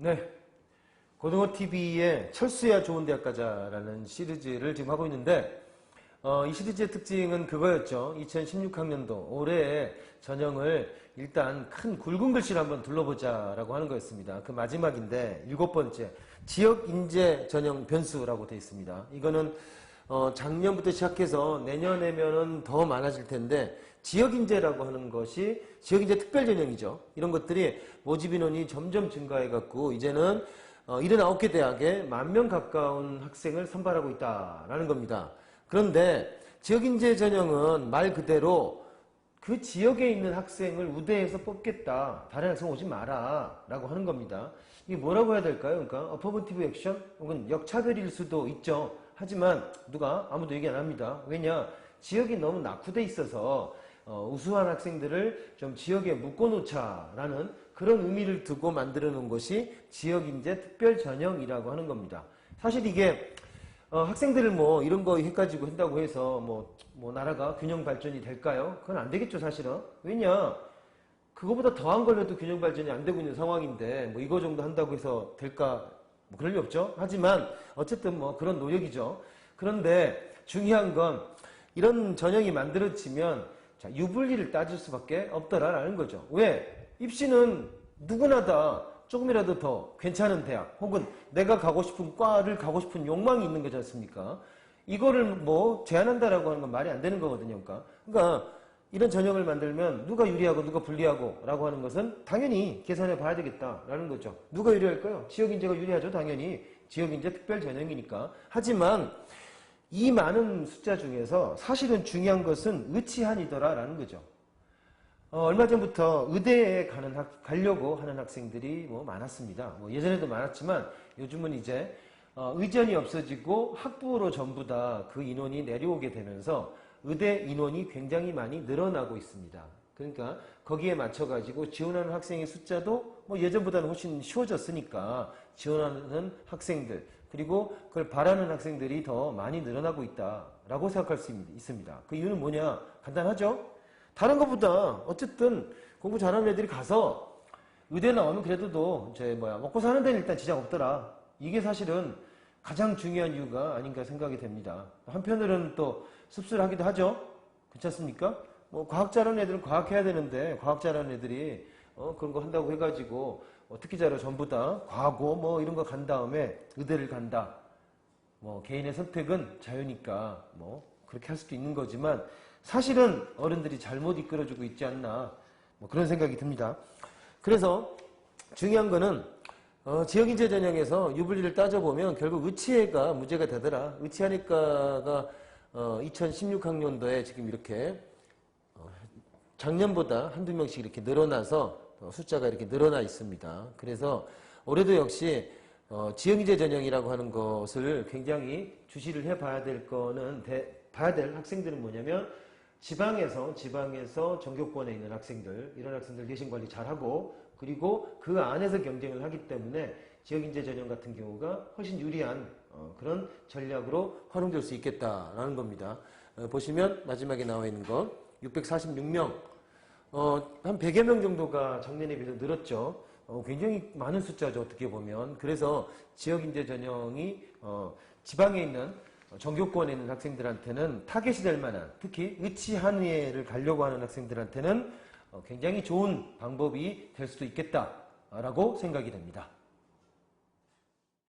네, 고등어TV의 철수해야 좋은 대학 가자라는 시리즈를 지금 하고 있는데 이 시리즈의 특징은 그거였죠. 2016학년도 올해의 전형을 일단 큰 굵은 글씨로 한번 둘러보자라고 하는 거였습니다. 그 마지막인데 7번째 지역인재 전형 변수라고 되어 있습니다. 이거는 작년부터 시작해서 내년에면은 더 많아질 텐데 지역인재라고 하는 것이 지역인재 특별전형이죠. 이런 것들이 모집 인원이 점점 증가해갖고 이제는 79개 대학에 10,000명 가까운 학생을 선발하고 있다라는 겁니다. 그런데 지역인재 전형은 말 그대로 그 지역에 있는 학생을 우대해서 뽑겠다. 다른 학생 오지 마라. 라고 하는 겁니다. 이게 뭐라고 해야 될까요? 그러니까 어퍼버티브 액션 혹은 역차별일 수도 있죠. 하지만 누가 아무도 얘기 안 합니다. 왜냐? 지역이 너무 낙후돼 있어서 우수한 학생들을 좀 지역에 묶어놓자라는 그런 의미를 두고 만들어 놓은 것이 지역인재 특별전형이라고 하는 겁니다. 사실 이게 학생들을 뭐 이런 거 해가지고 한다고 해서 뭐 나라가 균형 발전이 될까요? 그건 안 되겠죠, 사실은. 왜냐? 그거보다 더한 걸려도 균형 발전이 안 되고 있는 상황인데 뭐 이거 정도 한다고 해서 될까? 뭐 그럴 리 없죠. 하지만 어쨌든 뭐 그런 노력이죠. 그런데 중요한 건 이런 전형이 만들어지면 자, 유불리를 따질 수밖에 없더라라는 거죠. 왜? 입시는 누구나 다 조금이라도 더 괜찮은 대학 혹은 내가 가고 싶은 과를 가고 싶은 욕망이 있는 거지 않습니까? 이거를 뭐 제한한다라고 하는 건 말이 안 되는 거거든요. 그러니까 이런 전형을 만들면 누가 유리하고 누가 불리하고 라고 하는 것은 당연히 계산해 봐야 되겠다라는 거죠. 누가 유리할까요? 지역인재가 유리하죠. 당연히 지역인재 특별전형이니까. 하지만 이 많은 숫자 중에서 사실은 중요한 것은 의치한이더라라는 거죠. 얼마 전부터 의대에 가려고 하는 학생들이 뭐 많았습니다. 뭐 예전에도 많았지만 요즘은 이제 의전이 없어지고 학부로 전부 다 그 인원이 내려오게 되면서 의대 인원이 굉장히 많이 늘어나고 있습니다. 그러니까 거기에 맞춰가지고 지원하는 학생의 숫자도 뭐 예전보다는 훨씬 쉬워졌으니까 지원하는 학생들 그리고 그걸 바라는 학생들이 더 많이 늘어나고 있다라고 생각할 수 있습니다. 그 이유는 뭐냐? 간단하죠? 다른 것보다 어쨌든 공부 잘하는 애들이 가서 의대 나오면 그래도 먹고 사는 데는 일단 지장 없더라. 이게 사실은 가장 중요한 이유가 아닌가 생각이 됩니다. 한편으로는 또 씁쓸하기도 하죠. 그렇지 않습니까? 뭐 과학 잘하는 애들은 과학해야 되는데 과학 잘하는 애들이 그런 거 한다고 해가지고 특기자료 전부 다 과고 뭐 이런 거 간 다음에 의대를 간다. 뭐 개인의 선택은 자유니까 뭐 그렇게 할 수도 있는 거지만 사실은 어른들이 잘못 이끌어주고 있지 않나 뭐 그런 생각이 듭니다. 그래서 중요한 거는 지역인재 전형에서 유불리를 따져보면 결국 의치해가 문제가 되더라. 의치하니까가 2016학년도에 지금 이렇게 작년보다 한두 명씩 이렇게 늘어나서 숫자가 이렇게 늘어나 있습니다. 그래서 올해도 역시 지역인재 전형이라고 하는 것을 굉장히 주시를 해봐야 될 거는 봐야 될 학생들은 뭐냐면 지방에서 전교권에 있는 학생들 이런 학생들 내신 관리 잘하고 그리고 그 안에서 경쟁을 하기 때문에 지역인재 전형 같은 경우가 훨씬 유리한 그런 전략으로 활용될 수 있겠다라는 겁니다. 보시면 마지막에 나와 있는 거 646명 한 100여 명 정도가 작년에 비해서 늘었죠. 굉장히 많은 숫자죠. 어떻게 보면. 그래서 지역인재 전형이 지방에 있는 전교권에 있는 학생들한테는 타겟이 될 만한 특히 의치한의를 가려고 하는 학생들한테는 굉장히 좋은 방법이 될 수도 있겠다라고 생각이 됩니다.